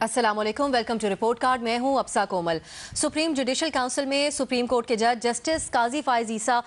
अस्सलामुअलैकुम, welcome to report card. मैं हूं अफसा कोमल। सुप्रीम जुडिशल काउंसिल में सुप्रीम कोर्ट के जज जस्टिस काजी फाइज ईसा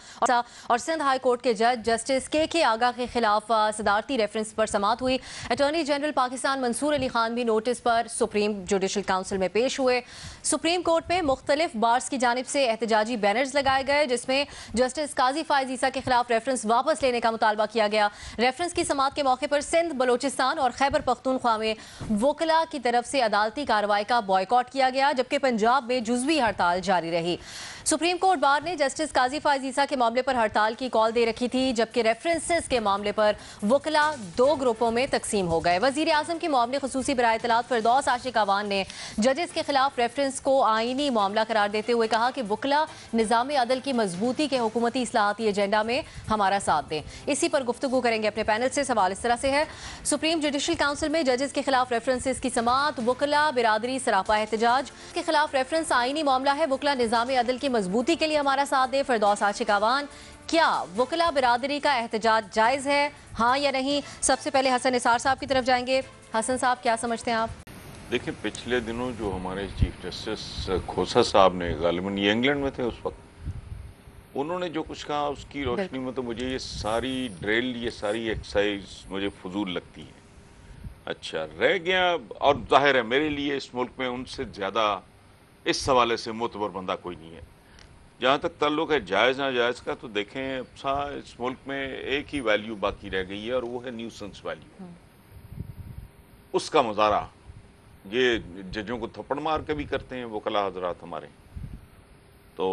और सिंध हाई कोर्ट के जज जस्टिस के आगा के खिलाफ सदारती रेफरेंस पर समाअत हुई। अटॉर्नी जनरल पाकिस्तान मंसूर अली खान भी नोटिस पर सुप्रीम जुडिशल काउंसिल में पेश हुए। सुप्रीम कोर्ट में मुख्तलिफ बार्स की जानिब से एहतजाजी बैनर्स लगाए गए, जिसमें जस्टिस काजी फाइज ईसा के खिलाफ रेफरेंस वापस लेने का मुतालबा किया गया। रेफरेंस की समाअत के मौके पर सिंध, बलोचिस्तान और खैबर पख्तूनख्वा में वकला की तरफ से अदालती कार्रवाई का बॉयकॉट किया गया, जबकि पंजाब में जुज़वी हड़ताल जारी रही। सुप्रीम कोर्ट बार ने जस्टिस काजी फाइज ईसा के मामले पर हड़ताल की कॉल दे रखी थी, जबकि रेफरेंसेस के मामले पर वकला दो ग्रुपों में तकसीम हो गए। वजीर आजम के मामले खसूसी बराए इत्तलात फिरदौस आशिक अवान ने जजेस के खिलाफ रेफरेंस को आईनी मामला करार देते हुए कहा कि वकला निज़ाम अदल की मजबूती के हुकूमती इस्लाहाती एजेंडा में हमारा साथ दें। इसी पर गुफ्तगू करेंगे अपने पैनल से। सवाल इस तरह से है, सुप्रीम जुडिशल काउंसिल में जजेस के खिलाफ रेफरेंसेस की समाअत, वकला बिरादरी सरापा एहतजाज के खिलाफ रेफरेंस आईनी मामला है, वकला निज़ाम अदल की मजबूती के लिए हमारा साथ दे। फिरदौस आशिक अवान, क्या वकला बिरादरी का एहतजाज जायज़ है, हाँ या नहीं? सबसे पहले हसन निसार साहब की तरफ जाएंगे। हसन साहब, क्या समझते हैं आप? देखिए, पिछले दिनों जो हमारे चीफ जस्टिस खोसा साहब ने, गालिबन ये इंग्लैंड में थे उस वक्त, उन्होंने जो कुछ कहा उसकी रोशनी में तो मुझे ये सारी ड्रिल, ये सारी एक्सरसाइज मुझे फजूल लगती है। अच्छा रह गया, और जाहिर है मेरे लिए इस मुल्क में उनसे ज़्यादा इस हवाले से मोतबर बंदा कोई नहीं है। जहाँ तक ताल्लुक है जायज़ नाजायज़ का, तो देखें इस मुल्क में एक ही वैल्यू बाकी रह गई है और वो है न्यूसेंस वैल्यू। उसका मुजाहरा ये जजों को थप्पड़ मार के भी करते हैं वकला हजरात हमारे। तो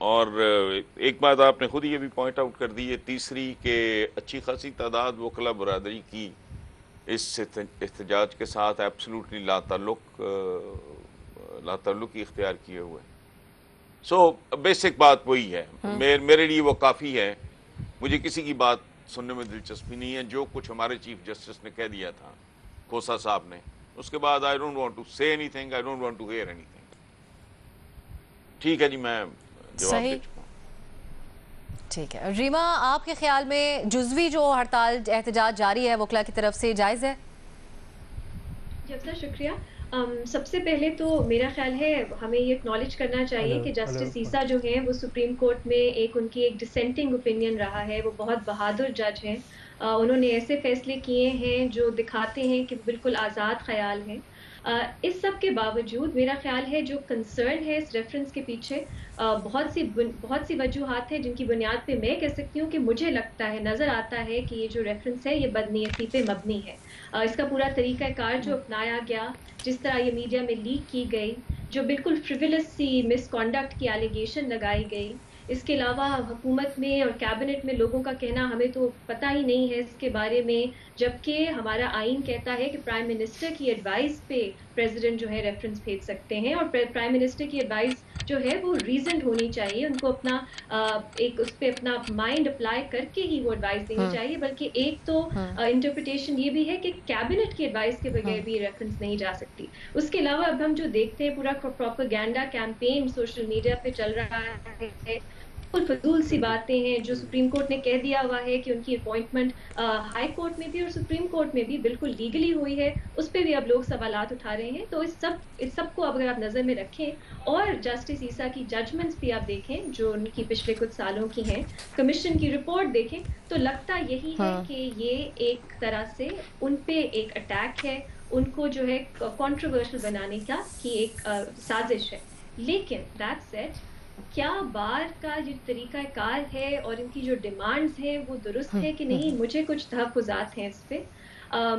और एक बात आपने खुद ये भी पॉइंट आउट कर दी है, तीसरी के अच्छी खासी तादाद वकला बरादरी की इस एहतजाज के साथ एब्सोल्युटली लाताल्लुकी इख्तियार किए हुए। सो बेसिक बात वही है, मेरे लिए वो काफ़ी है। मुझे किसी की बात सुनने में दिलचस्पी नहीं है। जो कुछ हमारे चीफ जस्टिस ने कह दिया था खोसा साहब ने, उसके बाद I don't want to say anything, I don't want to hear anything. ठीक है जी, मैं जवाब दे चुका हूं। ठीक है रीमा, आपके ख्याल में जुज़वी जो हड़ताल एहतजाज जारी है वकला की तरफ से, जायज़ है? जी अपना शुक्रिया। सबसे पहले तो मेरा ख्याल है हमें ये एक्नॉलेज करना चाहिए कि जस्टिस ईसा जो हैं वो सुप्रीम कोर्ट में उनकी एक डिसेंटिंग ओपिनियन रहा है। वो बहुत बहादुर जज हैं। उन्होंने ऐसे फैसले किए हैं जो दिखाते हैं कि बिल्कुल आज़ाद ख्याल हैं। इस सब के बावजूद मेरा ख्याल है जो कंसर्न है इस रेफरेंस के पीछे बहुत सी वजूहात हैं, जिनकी बुनियाद पे मैं कह सकती हूँ कि मुझे लगता है, नज़र आता है कि ये जो रेफरेंस है ये बदनीयती पे मबनी है। इसका पूरा तरीक़ाकार जो अपनाया गया, जिस तरह ये मीडिया में लीक की गई, जो बिल्कुल फ्रिवलस सी मिसकॉन्डक्ट की एलिगेशन लगाई गई, इसके अलावा हुकूमत में और कैबिनेट में लोगों का कहना हमें तो पता ही नहीं है इसके बारे में, जबकि हमारा आइन कहता है कि प्राइम मिनिस्टर की एडवाइस पे प्रेसिडेंट जो है रेफरेंस भेज सकते हैं, और प्राइम मिनिस्टर की एडवाइस जो है वो रीजन होनी चाहिए। उनको अपना एक उस पर अपना माइंड अप्लाई करके ही वो एडवाइस देनी चाहिए। बल्कि एक तो इंटरप्रिटेशन ये भी है कि कैबिनेट की एडवाइस के बगैर भी रेफरेंस नहीं जा सकती। उसके अलावा अब हम जो देखते हैं पूरा प्रोपेगेंडा कैंपेन सोशल मीडिया पे चल रहा है, फजूल सी बातें हैं। जो सुप्रीम कोर्ट ने कह दिया हुआ है कि उनकी अपॉइंटमेंट हाई कोर्ट में भी और सुप्रीम कोर्ट में भी बिल्कुल लीगली हुई है, उस पर भी अब लोग सवालात उठा रहे हैं। तो इस सब को अगर आप नज़र में रखें और जस्टिस ईसा की जजमेंट्स भी आप देखें जो उनकी पिछले कुछ सालों की हैं, कमीशन की रिपोर्ट देखें, तो लगता यही है कि ये एक तरह से उन पे एक अटैक है, उनको जो है कंट्रोवर्शियल बनाने की एक साजिश है। लेकिन दैट सेड, क्या बार का जो तरीका कार है और इनकी जो डिमांड्स हैं वो दुरुस्त है कि नहीं, मुझे कुछ तहफ़्फ़ुज़ात हैं इस पे।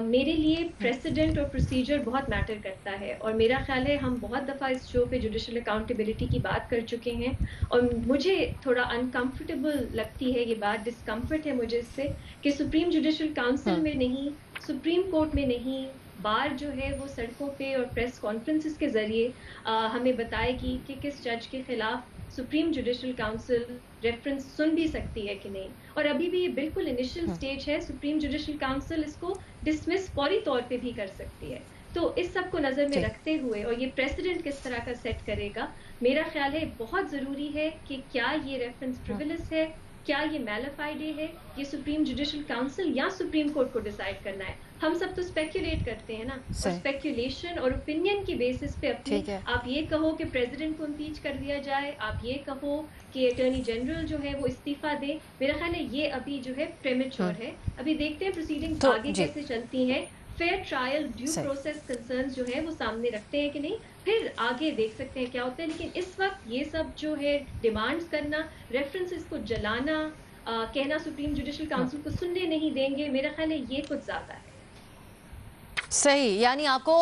मेरे लिए प्रेसिडेंट और प्रोसीजर बहुत मैटर करता है, और मेरा ख्याल है हम बहुत दफ़ा इस शो पे जुडिशल अकाउंटेबिलिटी की बात कर चुके हैं, और मुझे थोड़ा अनकम्फर्टेबल लगती है ये बात, डिस्कम्फर्ट है मुझे इससे कि सुप्रीम जुडिशल काउंसिल में नहीं, सुप्रीम कोर्ट में नहीं, बार जो है वो सड़कों पे और प्रेस कॉन्फ्रेंसेस के ज़रिए हमें बताएगी कि किस जज के ख़िलाफ़ सुप्रीम जुडिशल काउंसिल रेफरेंस सुन भी सकती है कि नहीं। और अभी भी ये बिल्कुल इनिशियल स्टेज है, सुप्रीम जुडिशल काउंसिल इसको डिसमिस फौरी तौर पे भी कर सकती है। तो इस सब को नज़र में रखते हुए और ये प्रेसिडेंट किस तरह का सेट करेगा, मेरा ख्याल है बहुत ज़रूरी है कि क्या ये रेफरेंस फ्रिवलस है, क्या ये मैलिफाइड है, ये सुप्रीम जुडिशल काउंसिल या सुप्रीम कोर्ट को डिसाइड करना है। हम सब तो स्पेक्यूलेट करते हैं ना, और स्पेक्यूलेशन और ओपिनियन की बेसिस पे अपनी, आप ये कहो कि प्रेसिडेंट को इम्पीच कर दिया जाए, आप ये कहो कि अटॉर्नी जनरल जो है वो इस्तीफा दे, मेरा ख्याल है ये अभी जो है प्रेमेच्योर है। अभी देखते हैं प्रोसीडिंग्स तो आगे कैसे चलती हैं, fair trial due process concerns जो है वो सामने रखते हैं कि नहीं, फिर आगे देख सकते हैं क्या होता है। लेकिन इस वक्त ये सब जो है डिमांड्स करना, रेफरेंसेस को जलाना, कहना सुप्रीम जुडिशल काउंसिल को सुनने नहीं देंगे, मेरा ख्याल है ये कुछ ज्यादा है। सही, यानी आपको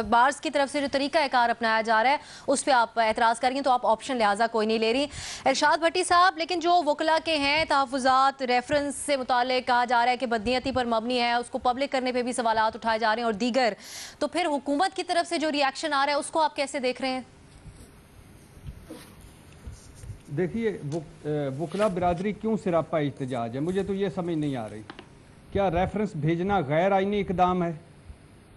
बार्स की तरफ से जो तरीका कार अपनाया जा रहा है उस पर आप एतराज़ करेंगे, तो आप ऑप्शन लिहाजा कोई नहीं ले रही। इरशाद भट्टी साहब, लेकिन जो वकला के हैं तहफ़्फ़ुज़ात रेफरेंस से मुताल्लिक़ कहा जा रहा है कि बदनीयती पर मबनी है, उसको पब्लिक करने पर भी सवालात उठाए जा रहे हैं और दीगर, तो फिर हुकूमत की तरफ से जो रिएक्शन आ रहा है उसको आप कैसे देख रहे हैं? देखिए, वकला बिरादरी क्यों सिरापा एहतजाज है, मुझे तो ये समझ नहीं आ रही। क्या रेफरेंस भेजना गैर आइनी इकदाम है?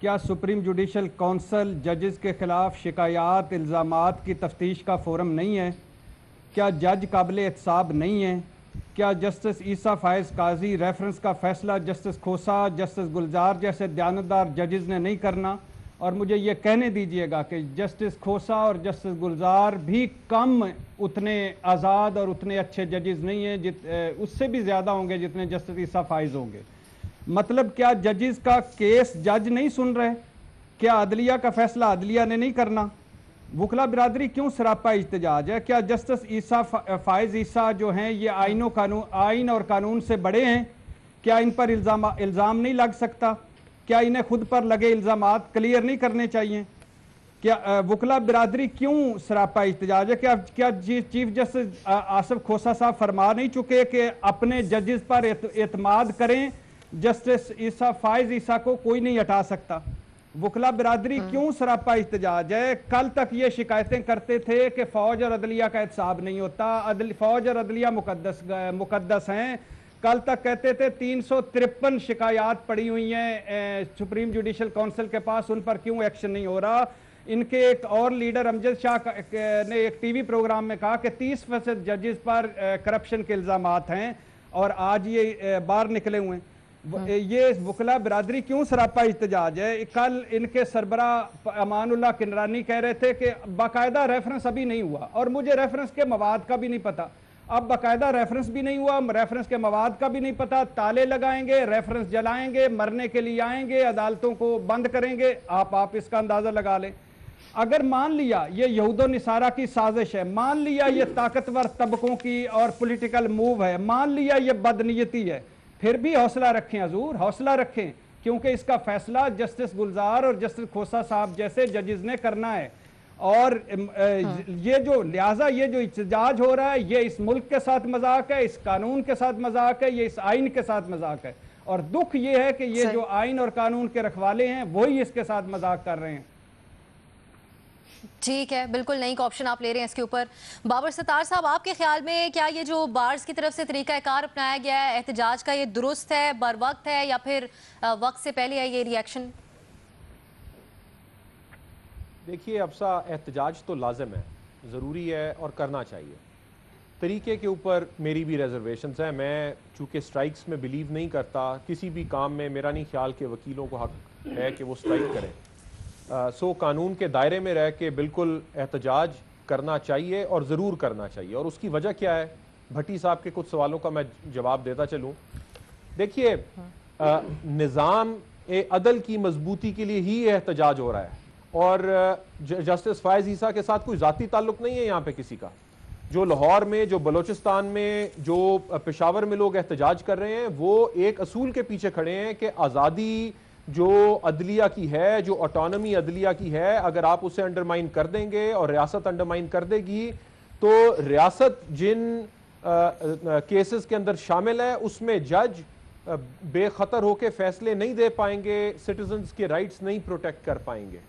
क्या सुप्रीम जुडिशल काउंसिल जजेस के ख़िलाफ़ शिकायत इल्ज़ामात की तफ्तीश का फ़ोरम नहीं है? क्या जज काबिल एहतसाब नहीं है? क्या जस्टिस ईसा फ़ायज़ काजी रेफरेंस का फ़ैसला जस्टिस खोसा, जस्टिस गुलजार जैसे दयानतदार जजेस ने नहीं करना? और मुझे ये कहने दीजिएगा कि जस्टिस खोसा और जस्टिस गुलजार भी कम उतने आज़ाद और उतने अच्छे जजेस नहीं हैं, उससे भी ज़्यादा होंगे जितने जस्टिस ईसा फ़ायज़ होंगे। मतलब क्या जजेस का केस जज नहीं सुन रहे? क्या अदलिया का फैसला अदलिया ने नहीं करना? वकला बिरादरी क्यों सरापा इhtजाज है? क्या जस्टिस ईसा फ़ायज़ ईसा जो हैं ये आइन और कानून से बड़े हैं? क्या इन पर इल्ज़ाम नहीं लग सकता? क्या इन्हें खुद पर लगे इल्ज़ामात क्लियर नहीं करने चाहिए? क्या वकला बिरादरी क्यों सरापा इhtजाज है? क्या चीफ जस्टिस आसिफ खोसा साहब फरमा नहीं चुके कि अपने जजेस पर एतमाद करें, जस्टिस ईसा फ़ायज़ ईसा को कोई नहीं हटा सकता? वकला बिरादरी क्यों सरापा एहतजाज है? कल तक ये शिकायतें करते थे कि फ़ौज और अदलिया का एहतसाब नहीं होता, फ़ौज और अदलिया मुकद्दस हैं। कल तक कहते थे 353 शिकायत पड़ी हुई हैं सुप्रीम जुडिशल काउंसिल के पास, उन पर क्यों एक्शन नहीं हो रहा? इनके एक और लीडर अमजद शाह ने एक टीवी प्रोग्राम में कहा कि 30% जजेस पर करप्शन के इल्ज़ामात हैं और आज ये बाहर निकले हुए हैं। ये वकला बिरादरी क्यों सरापा एहतजाज है? कल इनके सरबरा अमानुल्लाह किनरानी कह रहे थे कि बाकायदा रेफरेंस अभी नहीं हुआ, और मुझे रेफरेंस के मवाद का भी नहीं पता। अब बाकायदा रेफरेंस भी नहीं हुआ, रेफरेंस के मवाद का भी नहीं पता, ताले लगाएंगे, रेफरेंस जलाएंगे, मरने के लिए आएंगे, अदालतों को बंद करेंगे। आप इसका अंदाजा लगा लें। अगर मान लिया ये यहूदो निसारा की साजिश है, मान लिया ये ताकतवर तबकों की और पॉलिटिकल मूव है, मान लिया ये बदनीयती है, फिर भी हौसला रखें हजूर, हौसला रखें, क्योंकि इसका फैसला जस्टिस गुलजार और जस्टिस खोसा साहब जैसे जजेस ने करना है। और ये जो लिहाजा ये जो एहतजाज हो रहा है, ये इस मुल्क के साथ मजाक है, इस कानून के साथ मजाक है, ये इस आइन के साथ मजाक है। और दुख ये है कि ये जो आइन और कानून के रखवाले हैं वही इसके साथ मजाक कर रहे हैं। ठीक है, बिल्कुल नई ऑप्शन आप ले रहे हैं इसके ऊपर। बाबर सत्तार साहब, आपके ख्याल में क्या ये जो बार्स की तरफ से तरीका कार अपनाया गया है एहतजाज का, ये दुरुस्त है, बर वक्त है, या फिर वक्त से पहले है ये रिएक्शन? देखिए अफसा, एहतजाज तो लाजिम है, ज़रूरी है और करना चाहिए। तरीके के ऊपर मेरी भी रिजर्वेशंस हैं। मैं चूँकि स्ट्राइक्स में बिलीव नहीं करता, किसी भी काम में मेरा नहीं ख्याल कि वकीलों को हक है कि वो स्ट्राइक करें। सो कानून के दायरे में रह के बिल्कुल एहतजाज करना चाहिए और ज़रूर करना चाहिए। और उसकी वजह क्या है, भट्टी साहब के कुछ सवालों का मैं जवाब देता चलूँ। देखिए, निज़ाम अदल की मजबूती के लिए ही एहतजाज हो रहा है, और जस्टिस फ़ायज़ ईसा के साथ कोई ज़ाती ताल्लुक़ नहीं है यहाँ पे किसी का। जो लाहौर में, जो बलोचिस्तान में, जो पेशावर में लोग एहतजाज कर रहे हैं, वो एक असूल के पीछे खड़े हैं कि आज़ादी जो अदलिया की है, जो ऑटोनमी अदलिया की है, अगर आप उसे अंडरमाइन कर देंगे और रियासत अंडरमाइन कर देगी, तो रियासत जिन केसेस के अंदर शामिल है उसमें जज बेखतर होकर फैसले नहीं दे पाएंगे, सिटीजन्स के राइट्स नहीं प्रोटेक्ट कर पाएंगे।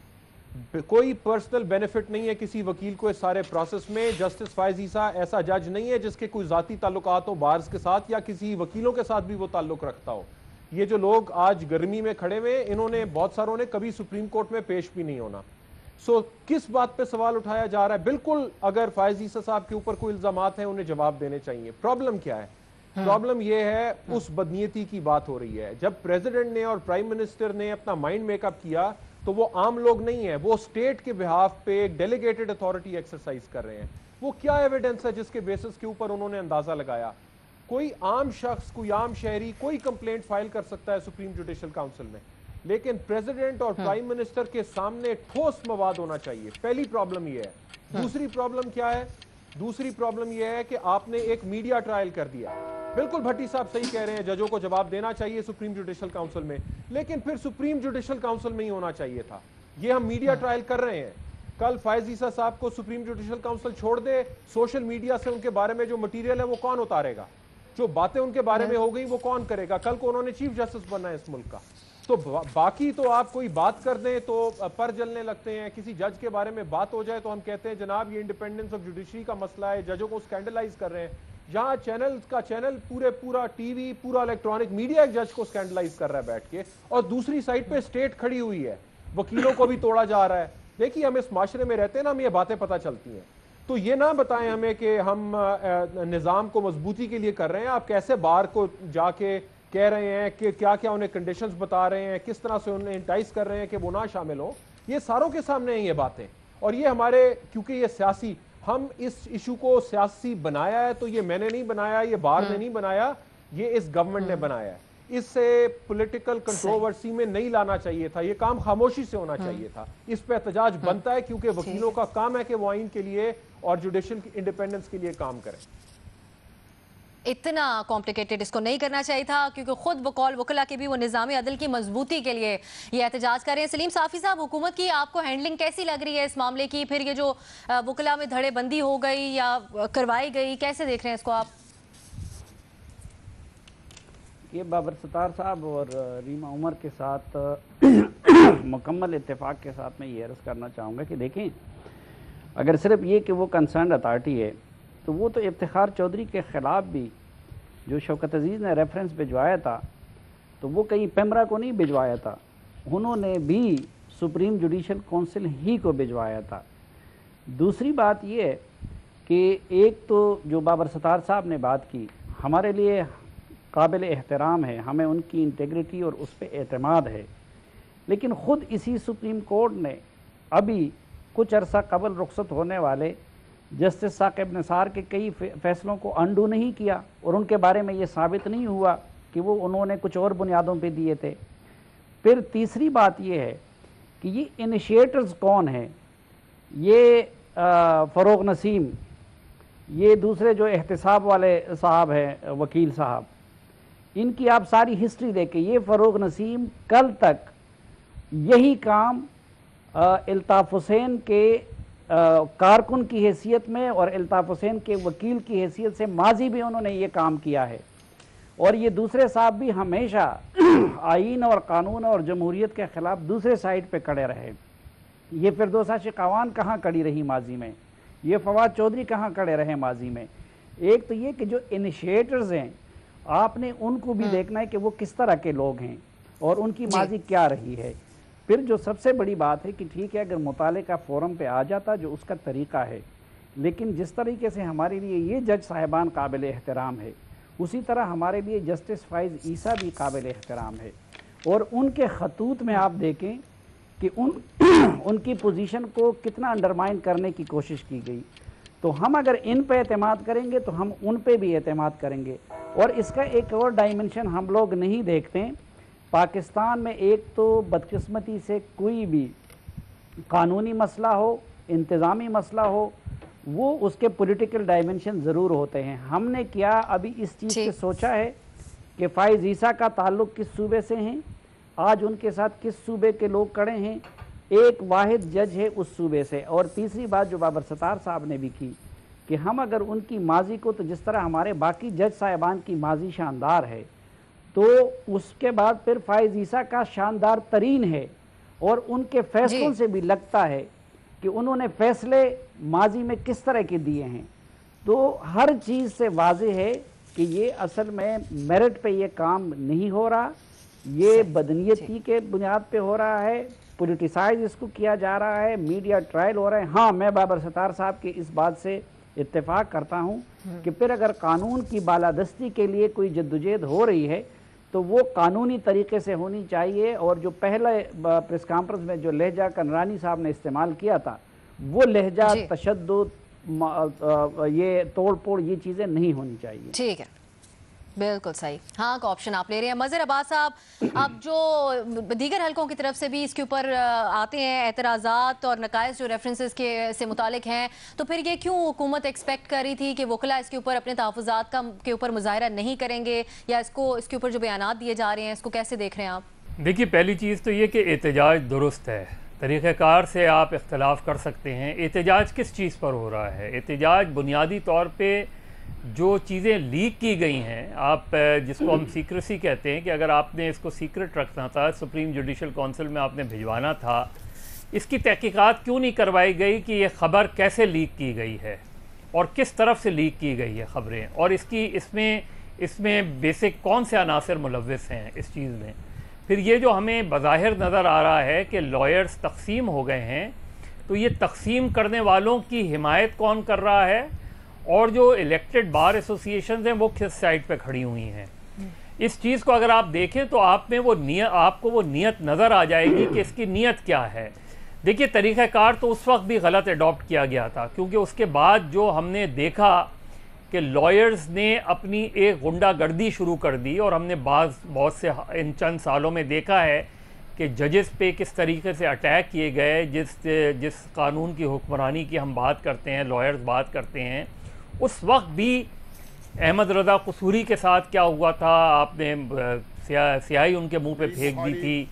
कोई पर्सनल बेनिफिट नहीं है किसी वकील को इस सारे प्रोसेस में। जस्टिस फ़ायज़ ईसा ऐसा जज नहीं है जिसके कोई ज़ाती ताल्लुकात हो बार्स के साथ, या किसी वकीलों के साथ भी वो ताल्लुक रखता हो। ये जो लोग आज गर्मी में खड़े हुए, इन्होंने बहुत सारों ने कभी सुप्रीम कोर्ट में पेश भी नहीं होना। सो किस बात पे सवाल उठाया जा रहा है? बिल्कुल, अगर फ़ायज़ ईसा साहब के ऊपर कोई इल्ज़ामात हैं उन्हें जवाब देने चाहिए। प्रॉब्लम क्या है? प्रॉब्लम ये है उस बदनीयती की बात हो रही है। जब प्रेसिडेंट ने और प्राइम मिनिस्टर ने अपना माइंड मेकअप किया तो वो आम लोग नहीं है, वो स्टेट के बिहाफ पे एक डेलीगेटेड अथॉरिटी एक्सरसाइज कर रहे हैं। वो क्या एविडेंस है जिसके बेसिस के ऊपर उन्होंने अंदाजा लगाया? कोई आम शख्स, कोई आम शहरी कोई कंप्लेंट फाइल कर सकता है सुप्रीम जुडिशल काउंसिल में, लेकिन प्रेसिडेंट और प्राइम मिनिस्टर के सामने ठोस मवाद होना चाहिए। पहली प्रॉब्लम यह है। दूसरी प्रॉब्लम क्या है? दूसरी प्रॉब्लम यह है कि आपने एक मीडिया ट्रायल कर दिया। बिल्कुल भट्टी साहब सही कह रहे हैं, जजों को जवाब देना चाहिए सुप्रीम जुडिशल काउंसिल में, लेकिन फिर सुप्रीम जुडिशल काउंसिल में ही होना चाहिए था। ये हम मीडिया ट्रायल कर रहे हैं। कल फायज ईसा साहब को सुप्रीम जुडिशल काउंसिल छोड़ दे, सोशल मीडिया से उनके बारे में जो मटीरियल है वो कौन उतारेगा? जो बातें उनके बारे में हो गई वो कौन करेगा? कल को उन्होंने चीफ जस्टिस बनना है इस मुल्क का। तो बाकी तो आप कोई बात कर दें तो पर जलने लगते हैं। किसी जज के बारे में बात हो जाए तो हम कहते हैं जनाब ये इंडिपेंडेंस ऑफ जुडिशरी का मसला है, जजों को स्कैंडलाइज कर रहे हैं। जहां चैनल पूरा टीवी, पूरा इलेक्ट्रॉनिक मीडिया एक जज को स्कैंडलाइज कर रहा है बैठ के, और दूसरी साइड पे स्टेट खड़ी हुई है, वकीलों को भी तोड़ा जा रहा है। देखिए हम इस माशरे में रहते हैं ना, हमें ये बातें पता चलती हैं। तो ये ना बताएं हमें कि हम निज़ाम को मजबूती के लिए कर रहे हैं। आप कैसे बार को जाके कह रहे हैं कि क्या क्या उन्हें कंडीशंस बता रहे हैं, किस तरह से उन्हें इंटाइस कर रहे हैं कि वो ना शामिल हो। ये सारों के सामने हैं ये बातें, और ये हमारे, क्योंकि ये सियासी, हम इस इशू को सियासी बनाया है, तो ये मैंने नहीं बनाया, ये बार ने नहीं बनाया, ये इस गवर्नमेंट ने बनाया है। इससे पॉलिटिकल कंट्रोवर्सी में नहीं लाना चाहिए था, ये काम खामोशी से होना चाहिए था। इस पे एहतजाज बनता है क्योंकि वकीलों का काम है कि वो आइन के लिए और जुडिशल इंडिपेंडेंस के लिए काम करें। इतना कॉम्प्लिकेटेड इसको नहीं करना चाहिए था, क्योंकि खुद वकौल वकला के भी वो निज़ाम अदल की मजबूती के लिए ये एहतजाज कर रहे हैं। सलीम साफ़ी साहब, हुकूमत की आपको हैंडलिंग कैसी लग रही है इस मामले की? फिर ये जो वकला में धड़ेबंदी हो गई या करवाई गई, कैसे देख रहे हैं इसको आप? ये बाबर सत्तार साहब और रीमा उमर के साथ मुकम्मल इत्तेफाक के साथ मैं ये अर्ज़ करना चाहूँगा कि देखें, अगर सिर्फ ये कि वो कंसर्न अथॉरिटी है, तो वो तो इफ्तिखार चौधरी के ख़िलाफ़ भी जो शौकत अजीज़ ने रेफरेंस भिजवाया था, तो वो कहीं पेमरा को नहीं भिजवाया था, उन्होंने भी सुप्रीम जुडिशल काउंसिल ही को भिजवाया था। दूसरी बात ये है कि एक तो जो बाबर सत्तार साहब ने बात की, हमारे लिए काबिल एहतराम है, हमें उनकी इंटेग्रिटी और उस पर एतमाद है, लेकिन ख़ुद इसी सुप्रीम कोर्ट ने अभी कुछ अरसा कबल रुखसत होने वाले जस्टिस साकिब निसार के कई फ़ैसलों को अंडू नहीं किया, और उनके बारे में ये साबित नहीं हुआ कि वो उन्होंने कुछ और बुनियादों पे दिए थे। फिर तीसरी बात ये है कि ये इनिशिएटर्स कौन हैं? ये फ़रोग नसीम, ये दूसरे जो एहतसाब वाले साहब हैं, वकील साहब, इनकी आप सारी हिस्ट्री देखें। ये फ़रोग नसीम कल तक यही काम इल्ताफ़ हुसैन के कारकुन की हैसियत में और इल्ताफ़ हुसैन के वकील की हैसियत से माजी भी उन्होंने ये काम किया है, और ये दूसरे साहब भी हमेशा आईन और कानून और जमहूरियत के ख़िलाफ़ दूसरे साइड पे खड़े रहे। ये फिरदौसा शिकावान कहाँ खड़ी रही माजी में, ये फवाद चौधरी कहाँ खड़े रहे माजी में। एक तो ये कि जो इनिशिएटर्स हैं, आपने उनको भी देखना है कि वो किस तरह के लोग हैं और उनकी माजी क्या रही है। फिर जो सबसे बड़ी बात है कि ठीक है, अगर मुताले का फ़ोरम पे आ जाता जो उसका तरीक़ा है, लेकिन जिस तरीके से हमारे लिए ये जज साहिबान काबिल एहतराम है, उसी तरह हमारे लिए जस्टिस फाइज ईसा भी काबिल एहतराम है। और उनके खतूत में आप देखें कि उनकी पोजीशन को कितना अंडरमाइन करने की कोशिश की गई। तो हम अगर इन पे एतमाद करेंगे तो हम उन पे भी एतमाद करेंगे। और इसका एक और डायमेंशन हम लोग नहीं देखते। पाकिस्तान में एक तो बदकिस्मती से कोई भी कानूनी मसला हो, इंतज़ामी मसला हो, वो उसके पॉलिटिकल डायमेंशन ज़रूर होते हैं। हमने क्या अभी इस चीज़ से सोचा है कि फ़ाइज़ ईसा का ताल्लुक़ किस सूबे से हैं, आज उनके साथ किस सूबे के लोग खड़े हैं, एक वाहिद जज है उस सूबे से। और तीसरी बात जो बाबर सत्तार साहब ने भी की कि हम अगर उनकी माजी को, तो जिस तरह हमारे बाकी जज साहिबान की माजी शानदार है, तो उसके बाद फिर फ़ाइज़ ईसा का शानदार तरीन है। और उनके फ़ैसलों से भी लगता है कि उन्होंने फ़ैसले माजी में किस तरह के दिए हैं। तो हर चीज़ से वाज़ेह है कि ये असल में मेरिट पे ये काम नहीं हो रहा, ये बदनीयती के बुनियाद पे हो रहा है, पॉलिटिसाइज इसको किया जा रहा है, मीडिया ट्रायल हो रहा है। हाँ, मैं बाबर सत्तार साहब की इस बात से इत्तेफाक करता हूँ कि फिर अगर कानून की बालादस्ती के लिए कोई जद्दोजहद हो रही है तो वो कानूनी तरीके से होनी चाहिए। और जो पहले प्रेस कॉन्फ्रेंस में जो लहजा कंरानी साहब ने इस्तेमाल किया था वो लहजा तशद्दुद, ये तोड़ फोड़, ये चीज़ें नहीं होनी चाहिए। ठीक है, बिल्कुल सही। हाँ का ऑप्शन आप ले रहे हैं। मज़हर अब्बास साहब, अब जो दीगर हलकों की तरफ से भी इसके ऊपर आते हैं एतराज़ात और नकाइस जो रेफरेंसेस के से मुतालिक हैं, तो फिर ये क्यों हुकूमत एक्सपेक्ट कर रही थी कि वकला इसके ऊपर अपने तहफ़्फ़ुज़ात के ऊपर मुज़ाहरा नहीं करेंगे, या इसके ऊपर जो बयानात दिए जा रहे हैं इसको कैसे देख रहे हैं आप? देखिए, पहली चीज़ तो ये कि एहतजाज दुरुस्त है, तरीक़ेकार से आप इख्तलाफ कर सकते हैं। एहतजाज किस चीज़ पर हो रहा है? एहतजाज बुनियादी तौर पर जो चीज़ें लीक की गई हैं, आप जिसको हम सीक्रेसी कहते हैं, कि अगर आपने इसको सीक्रेट रखना था, सुप्रीम जुडिशल काउंसिल में आपने भिजवाना था, इसकी तहकीकात क्यों नहीं करवाई गई कि ये ख़बर कैसे लीक की गई है और किस तरफ से लीक की गई है ख़बरें, और इसमें बेसिक कौन से अनासर मुलव्विस हैं इस चीज़ में। फिर ये जो हमें बज़ाहिर नज़र आ रहा है कि लॉयर्स तकसीम हो गए हैं, तो ये तकसीम करने वालों की हिमायत कौन कर रहा है, और जो इलेक्टेड बार एसोसिएशन हैं वो किस साइड पे खड़ी हुई हैं। इस चीज़ को अगर आप देखें तो आपको वो नियत नज़र आ जाएगी कि इसकी नियत क्या है। देखिए, तरीक़ाकार तो उस वक्त भी गलत अडॉप्ट किया गया था, क्योंकि उसके बाद जो हमने देखा कि लॉयर्स ने अपनी एक गुंडागर्दी शुरू कर दी, और हमने बहुत से इन चंद सालों में देखा है कि जजेस पे किस तरीके से अटैक किए गए। जिस कानून की हुक्मरानी की हम बात करते हैं, लॉयर्स बात करते हैं, उस वक्त भी अहमद रज़ा कसूरी के साथ क्या हुआ था, आपने स्याही उनके मुंह पे फेंक दी थी।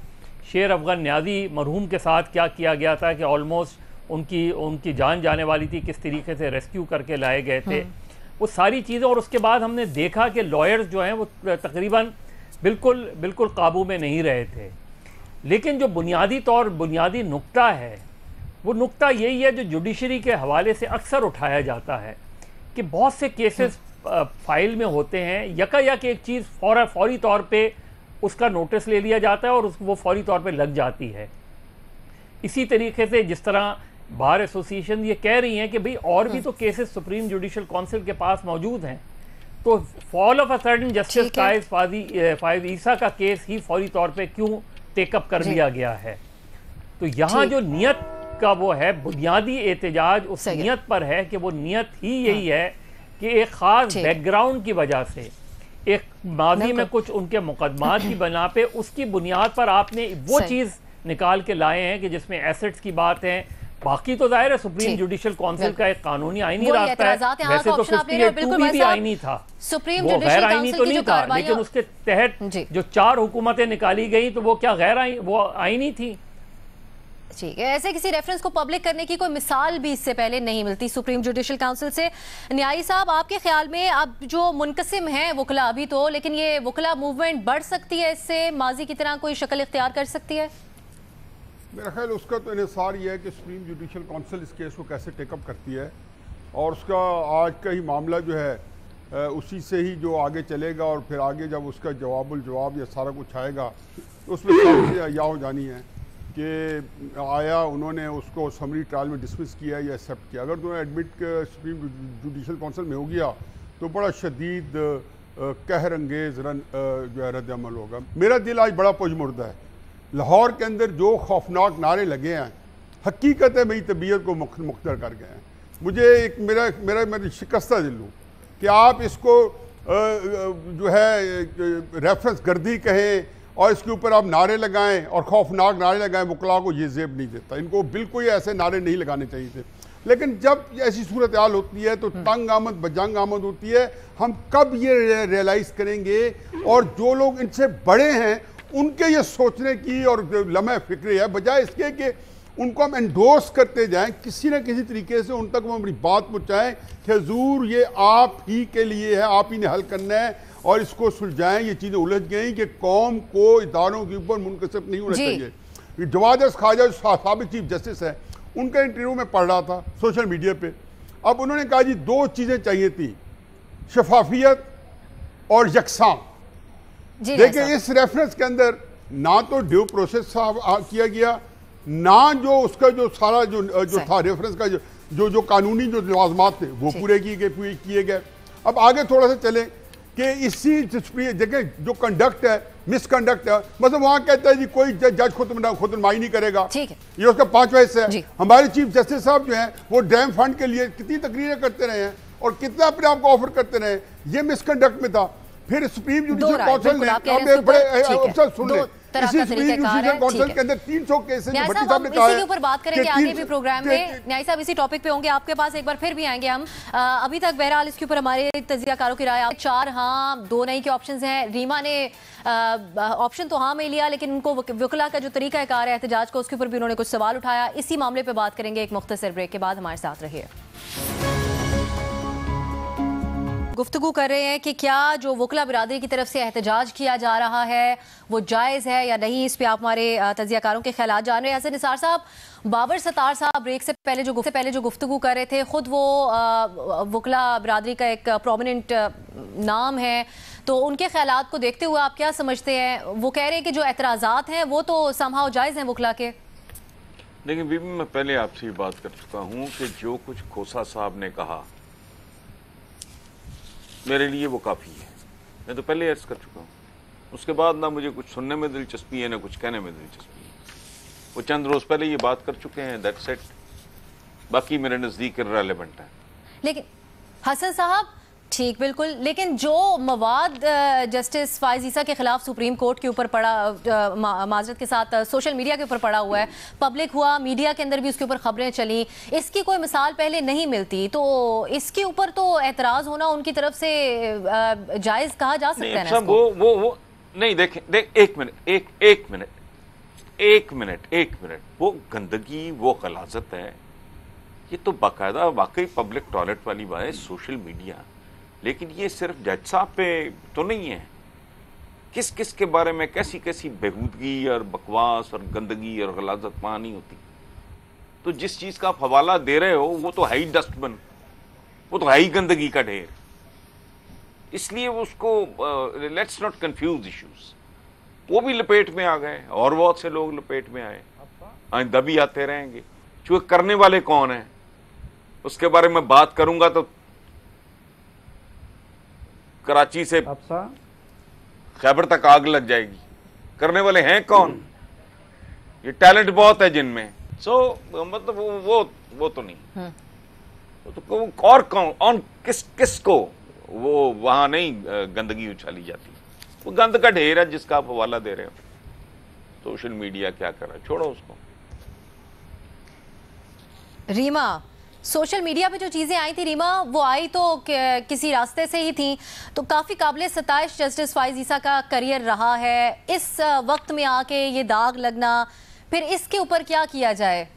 शेर अफगान न्याजी मरहूम के साथ क्या किया गया था कि ऑलमोस्ट उनकी जान जाने वाली थी, किस तरीके से रेस्क्यू करके लाए गए थे, वो सारी चीज़ें। और उसके बाद हमने देखा कि लॉयर्स जो हैं वो तकरीबन बिल्कुल काबू में नहीं रहे थे। लेकिन जो बुनियादी नुक्ता है, वो नुक्ता यही है जो जुडिशरी के हवाले से अक्सर उठाया जाता है कि बहुत से केसेस फाइल में होते हैं, यकायक एक चीज़ फौरी तौर पे उसका नोटिस ले लिया जाता है और वो फौरी तौर पे लग जाती है। इसी तरीके से जिस तरह बार एसोसिएशन ये कह रही हैं कि भाई और भी तो केसेस सुप्रीम जुडिशल काउंसिल के पास मौजूद हैं, तो fall of a sudden justice Faiz Isa का केस ही फौरी तौर पे क्यों टेकअप कर लिया गया है। तो यहाँ जो नियत का वो है, बुनियादी एहतजाज उस नियत पर है कि वो नियत ही यही है कि एक ख़ास बैकग्राउंड की वजह से, एक माजी में कुछ उनके मुकदमात की बना पे, उसकी बुनियाद पर आपने वो चीज़ निकाल के लाए हैं कि जिसमें एसेट्स की बात है। बाकी तो जाहिर है सुप्रीम जुडिशल काउंसिल का एक कानूनी आईनी रास्ता है, वैसे तो 58 भी आईनी था, वो गैर आईनी तो नहीं था, लेकिन उसके तहत जो 4 हुकूमतें निकाली गई तो वो क्या वो आईनी थी। ठीक है, ऐसे किसी रेफरेंस को पब्लिक करने की कोई मिसाल भी इससे पहले नहीं मिलती सुप्रीम जुडिशल काउंसिल से। न्यायी साहब, आपके ख्याल में अब जो मुनकसिम है वकला अभी तो, लेकिन ये वकला मूवमेंट बढ़ सकती है, इससे माजी की तरह कोई शक्ल इख्तियार कर सकती है? मेरा ख्याल उसका तो इन्हिसार ये है कि सुप्रीम जुडिशल काउंसिल इस केस को कैसे टेकअप करती है, और उसका आज का ही मामला जो है उसी से ही जो आगे चलेगा, और फिर आगे जब उसका जवाब या सारा कुछ आएगा तो उसमें सारी या हो जानी है कि आया उन्होंने उसको समरी ट्रायल में डिसमिस किया या एक्सेप्ट किया। अगर तो एडमिट सुप्रीम जुडिशल काउंसिल में हो गया तो बड़ा शदीद कहर अंगेज़ जो है रद्द अमल होगा। मेरा दिल आज बड़ा पुजमुर्दा है। लाहौर के अंदर जो खौफनाक नारे लगे हैं, हकीकत है मेरी तबीयत को मुख्तर कर गए हैं। मुझे एक मेरा शिकस्ता दिल हूँ कि आप इसको जो है रेफरेंस गर्दी कहें और इसके ऊपर आप नारे लगाएं और खौफनाक नारे लगाएं, वकला को ये जेब नहीं देता। इनको बिल्कुल ऐसे नारे नहीं लगाने चाहिए थे। लेकिन जब ऐसी सूरत हाल होती है तो तंग आमद बजंग आमद होती है। हम कब ये रियलाइज़ करेंगे, और जो लोग इनसे बड़े हैं उनके ये सोचने की और लम्हे फिक्र है, बजाय इसके कि उनको हम एंडोर्स करते जाएं, किसी न किसी तरीके से उन तक हम अपनी बात पहुँचाएँ कि हुजूर ये आप ही के लिए है, आप ही ने हल करना है और इसको सुलझाएं। ये चीज़ें उलझ गई कि कौम को इदारों के ऊपर मुनकसिब नहीं होना चाहिए। जवाद खाजा जो साबिक चीफ जस्टिस है, उनका इंटरव्यू में पढ़ रहा था सोशल मीडिया पे। अब उन्होंने कहा जी 2 चीज़ें चाहिए थी, शफाफियत और यकसां। देखिए इस रेफरेंस के अंदर ना तो ड्यू प्रोसेस किया गया, ना जो उसका जो सारा जो था रेफरेंस का जो कानूनी जो लवाजमात थे वो पूरे किए गए। अब आगे थोड़ा सा चलें कि इसी जगह जो कंडक्ट है, मिसकंडक्ट है, मतलब वहां कहता है जी कोई जज खुद नुमाई नहीं करेगा, ये उसका 5वां हिस्सा है। हमारे चीफ जस्टिस साहब जो हैं वो डैम फंड के लिए कितनी तकरीरें करते रहे हैं और कितना अपने आप को ऑफर करते रहे, ये मिसकंडक्ट में था। फिर सुप्रीम जुडिशियल काउंसिल ने बड़े सुन ले, इसी सुप्रीम जुडिशियल काउंसिल के अंदर 300 केसेस भट्टी साहब ने कहा है। इसी के ऊपर बात करेंगे आगे भी प्रोग्राम में। न्याय साहब इसी टॉपिक पे होंगे आपके पास, एक बार फिर भी आएंगे हम। अभी तक बहरहाल इसके ऊपर हमारे तजियाकारों की राय 4 हाँ 2 नहीं के ऑप्शंस हैं। रीमा ने ऑप्शन तो हाँ में लिया, लेकिन उनको वकला का जो तरीका है कार है एहतजाज को, उसके ऊपर भी उन्होंने कुछ सवाल उठाया। इसी मामले पर बात करेंगे एक मुख्तसर ब्रेक के बाद। हमारे साथ रहिए। गुफ्तगू कर रहे हैं कि क्या जो वकला बिरादरी की तरफ से एहतजाज किया जा रहा है वो जायज़ है या नहीं। इस पे आप हमारे तजियाकारों के ख्याल जान रहे हैं। हसन निसार साहब, बाबर सत्तार साहब ब्रेक से पहले जो गुफ्तगू कर रहे थे, खुद वो वकला बिरादरी का एक प्रोमिनेंट नाम है, तो उनके ख्यालात को देखते हुए आप क्या समझते हैं? वो कह रहे हैं कि जो एतराज़ात हैं वो तो समहाउ जायज़ हैं वकला के। देखिए बीबी, मैं पहले आपसे बात कर चुका हूँ कि जो कुछ खोसा साहब ने कहा मेरे लिए वो काफ़ी है। मैं तो पहले अर्ज कर चुका हूँ। उसके बाद ना मुझे कुछ सुनने में दिलचस्पी है ना कुछ कहने में दिलचस्पी है। वो चंद रोज़ पहले ये बात कर चुके हैं, दैट्स इट। बाकी मेरे नज़दीक इर्रेलेवेंट है। लेकिन हसन साहब, ठीक बिल्कुल, लेकिन जो मवाद जस्टिस फाइज ईसा के खिलाफ सुप्रीम कोर्ट के ऊपर पड़ा, माजरत के साथ सोशल मीडिया के ऊपर पड़ा हुआ है, पब्लिक हुआ, मीडिया के अंदर भी उसके ऊपर खबरें चली, इसकी कोई मिसाल पहले नहीं मिलती, तो इसके ऊपर तो एतराज़ होना उनकी तरफ से जायज़ कहा जा सकता है ना? वो नहीं, देख एक मिनट, वो गंदगी, वो गलाजत है, ये तो बाकायदा वाकई पब्लिक टॉयलेट वाली बात है, सोशल मीडिया। लेकिन ये सिर्फ जज साहब पे तो नहीं है। किस किस के बारे में कैसी कैसी बेहूदगी और बकवास और गंदगी और गलाजत वहां नहीं होती। तो जिस चीज का आप हवाला दे रहे हो वो तो है ही डस्टबिन, वो तो है ही गंदगी का ढेर। इसलिए उसको लेट्स नॉट कंफ्यूज इश्यूज। वो भी लपेट में आ गए और बहुत से लोग लपेट में आए, आइंदा भी आते रहेंगे। चूंकि करने वाले कौन है उसके बारे में बात करूंगा तो कराची से खैबर तक आग लग जाएगी। करने वाले हैं कौन? ये टैलेंट बहुत है जिनमें। मतलब वो तो नहीं, वो तो और कौन किसको वो वहां नहीं गंदगी उछाली जाती। वो गंद का ढेर है जिसका आप हवाला दे रहे हो। सोशल मीडिया क्या कर रहा है, छोड़ो उसको। रीमा, सोशल मीडिया पे जो चीज़ें आई थी रीमा, वो आई तो किसी रास्ते से ही थी, तो काफ़ी काबिल सताइश जस्टिस फाइज ईसा का करियर रहा है। इस वक्त में आके ये दाग लगना, फिर इसके ऊपर क्या किया जाए?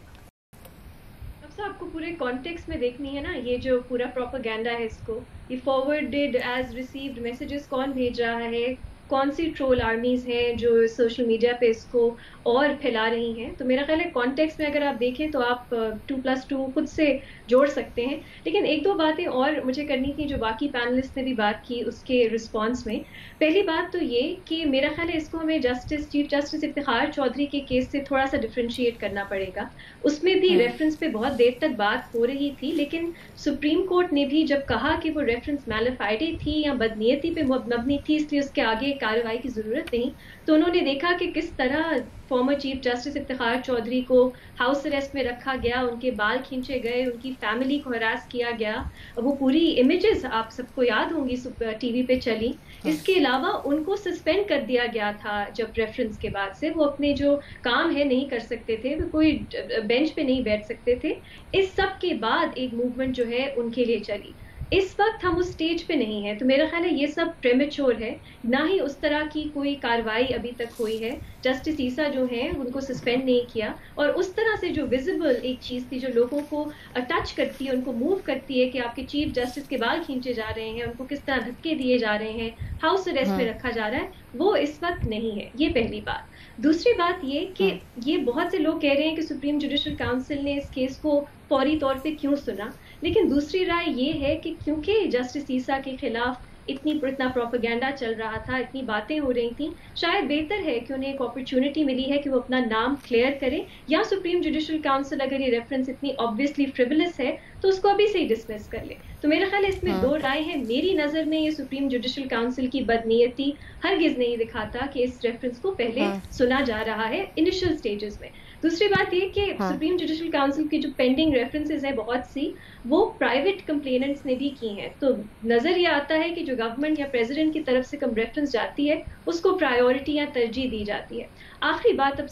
अब आपको पूरे कॉन्टेक्स्ट में देखनी है ना, ये जो पूरा प्रोपेगेंडा है, इसको ये फॉरवर्डेड एज रिसीव्ड मैसेजेस कौन भेज रहा है, कौन सी ट्रोल आर्मीज हैं जो सोशल मीडिया पे इसको और फैला रही हैं। तो मेरा ख्याल है कॉन्टेक्स्ट में अगर आप देखें तो आप 2+2 खुद से जोड़ सकते हैं। लेकिन एक दो बातें और मुझे करनी थी जो बाकी पैनलिस्ट ने भी बात की उसके रिस्पांस में। पहली बात तो ये कि मेरा ख्याल है इसको हमें चीफ जस्टिस इफ्तिखार चौधरी के केस से थोड़ा सा डिफ्रेंशिएट करना पड़ेगा। उसमें भी रेफरेंस पे बहुत देर तक बात हो रही थी, लेकिन सुप्रीम कोर्ट ने भी जब कहा कि वो रेफरेंस मैलिफाइडी थी या बदनीयती पे मबनी थी, इसलिए उसके आगे कार्रवाई की जरूरत नहीं, तो उन्होंने देखा कि किस तरह former chief justice Iftikhar Chaudhry को हाउस अरेस्ट में रखा गया, उनके बाल खींचे गए, उनकी फैमिली को हरास किया गया। वो पूरी इमेजेस आप सबको याद होंगी टीवी पे चली। इसके अलावा उनको सस्पेंड कर दिया गया था जब रेफरेंस के बाद से। वो अपने जो काम है नहीं कर सकते थे, वो कोई बेंच पे नहीं बैठ सकते थे। इस सब के बाद एक मूवमेंट जो है उनके लिए चली। इस वक्त हम उस स्टेज पे नहीं है, तो मेरा ख्याल है ये सब प्रेमेच्योर है, ना ही उस तरह की कोई कार्रवाई अभी तक हुई है। जस्टिस ईसा जो हैं उनको सस्पेंड नहीं किया, और उस तरह से जो विजिबल एक चीज़ थी जो लोगों को टच करती है, उनको मूव करती है कि आपके चीफ जस्टिस के बाल खींचे जा रहे हैं, उनको किस तरह धक्के दिए जा रहे हैं, हाउस अरेस्ट में रखा जा रहा है, वो इस वक्त नहीं है। ये पहली बात। दूसरी बात ये कि ये बहुत से लोग कह रहे हैं कि सुप्रीम जुडिशल काउंसिल ने इस केस को फौरी तौर पे क्यों सुना, लेकिन दूसरी राय ये है कि क्योंकि जस्टिस ईसा के खिलाफ इतना प्रोपेगेंडा चल रहा था, इतनी बातें हो रही थी, शायद बेहतर है कि उन्हें एक अपॉर्चुनिटी मिली है कि वो अपना नाम क्लियर करें, या सुप्रीम जुडिशल काउंसिल अगर ये रेफरेंस इतनी ऑब्वियसली फ्रिवलस है तो उसको अभी से ही डिसमिस कर ले। तो मेरा ख्याल है इसमें दो राय है। मेरी नजर में ये सुप्रीम जुडिशल काउंसिल की बदनीयती हरगिज नहीं दिखाता कि इस रेफरेंस को पहले सुना जा रहा है इनिशियल स्टेजेस में। दूसरी बात ये कि सुप्रीम जुडिशल काउंसिल की जो पेंडिंग रेफरेंसेस है बहुत सी, वो प्राइवेट कंप्लेनेंट्स ने भी की हैं, तो नजर ये आता है कि जो गवर्नमेंट या प्रेसिडेंट की तरफ से कम रेफरेंस जाती है उसको प्रायोरिटी या तरजीह दी जाती है। आखिरी बात, अब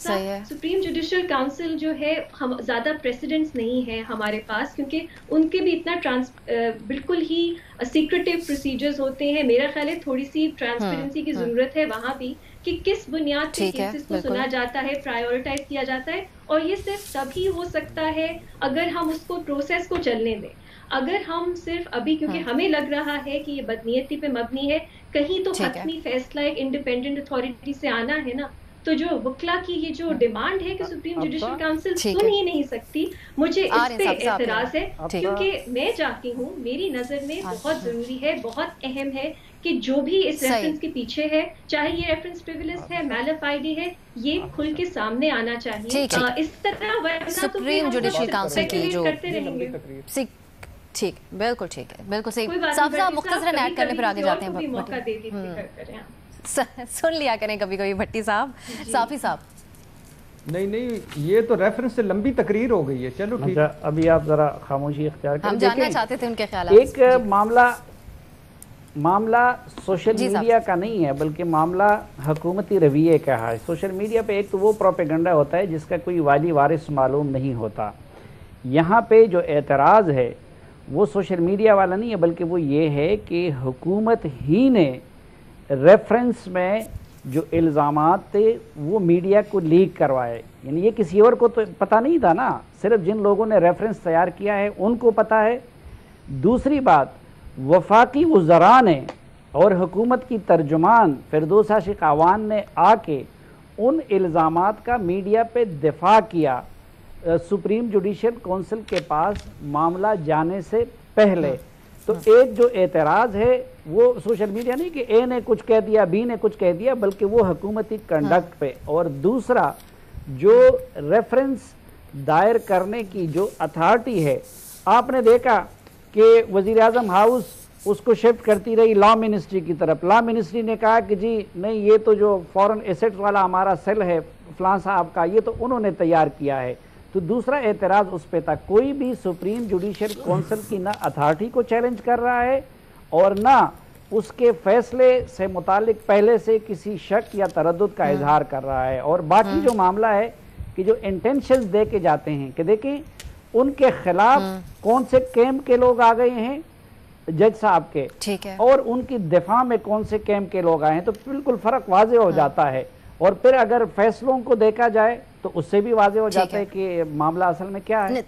सुप्रीम जुडिशल काउंसिल जो है, हम ज्यादा प्रेसिडेंट्स नहीं है हमारे पास, क्योंकि उनके भी इतना बिल्कुल ही सीक्रेटिव प्रोसीजर्स होते हैं। मेरा ख्याल है थोड़ी सी ट्रांसपेरेंसी की जरूरत है वहां भी, कि किस बुनियाद पे केसेस को सुना जाता है, प्रायोरिटाइज किया जाता है, और ये सिर्फ तभी हो सकता है अगर हम उसको प्रोसेस को चलने दें। अगर हम सिर्फ अभी, क्योंकि हमें लग रहा है कि ये बदनीयती पे मबनी है, कहीं तो हतमी फैसला एक इंडिपेंडेंट अथॉरिटी से आना है ना, तो जो वकला की ये जो डिमांड है कि सुप्रीम जुडिशल काउंसिल सुन ही नहीं सकती, मुझे इस पे एतराज है, क्योंकि मैं चाहती हूँ, मेरी नजर में बहुत जरूरी है, बहुत अहम है कि जो भी इस रेफरेंस के पीछे है, चाहे ये रेफरेंस प्रिविलेज है, मैलिफाइड है, ये खुल के सामने आना चाहिए। इस तरह सुप्रीम जुडिशल काउंसिल की जो करते रहेंगे। ठीक, बिल्कुल ठीक है, बिल्कुल सही। साहब मुख्तसरन ऐड करने पर आगे जाते हैं। मौका दे दीजिए, सुन लिया करें कभी कभी भट्टी साहब। साफी साहब, नहीं, ये तो रेफरेंस से लंबी तकरीर हो गई है। चलो ठीक है, अभी आप जरा खामोशी इख्तियार करें। हम जानना चाहते थे उनके ख्याल। एक मामला सोशल मीडिया का नहीं है, बल्कि मामला हुकूमती रवैये का है। सोशल मीडिया पे एक तो वो प्रोपेगेंडा होता है जिसका कोई वाली वारिस मालूम नहीं होता। यहाँ पे जो एतराज़ है वो सोशल मीडिया वाला नहीं है, बल्कि वो ये है कि हुकूमत ही ने रेफरेंस में जो इल्ज़ामात थे वो मीडिया को लीक करवाए। यानी ये किसी और को तो पता नहीं था ना, सिर्फ जिन लोगों ने रेफरेंस तैयार किया है उनको पता है। दूसरी बात, वफाकी वज़रा ने और हुकूमत की तर्जुमान फिरदौस आशिक आवान ने आके उन इल्ज़ामात का मीडिया पे दिफा किया सुप्रीम जुडिशल काउंसिल के पास मामला जाने से पहले। तो एक जो एतराज़ है वो सोशल मीडिया नहीं कि ए ने कुछ कह दिया, बी ने कुछ कह दिया, बल्कि वो हुकूमती कंडक्ट पे। और दूसरा, जो रेफरेंस दायर करने की जो अथॉरिटी है, आपने देखा कि वज़ीर आज़म हाउस उसको शिफ्ट करती रही लॉ मिनिस्ट्री की तरफ। लॉ मिनिस्ट्री ने कहा कि जी नहीं, ये तो जो फॉरेन एसेट्स वाला हमारा सेल है फलां साहब का, ये तो उन्होंने तैयार किया है। तो दूसरा एतराज़ उस पे था। कोई भी सुप्रीम जुडिशल काउंसिल की ना अथॉरिटी को चैलेंज कर रहा है और ना उसके फैसले से मुतालिक पहले से किसी शक या तरद्दुद का इजहार कर रहा है। और बाकी जो मामला है कि जो इंटेंशंस दे के जाते हैं कि देखिए उनके खिलाफ कौन से कैंप के लोग आ गए हैं जज साहब के, ठीक है, और उनकी दिफा में कौन से कैंप के लोग आए हैं, तो बिल्कुल फर्क वाजे हो जाता है। और फिर अगर फैसलों को देखा जाए तो उससे भी वाजे हो जाता है कि मामला असल में क्या है।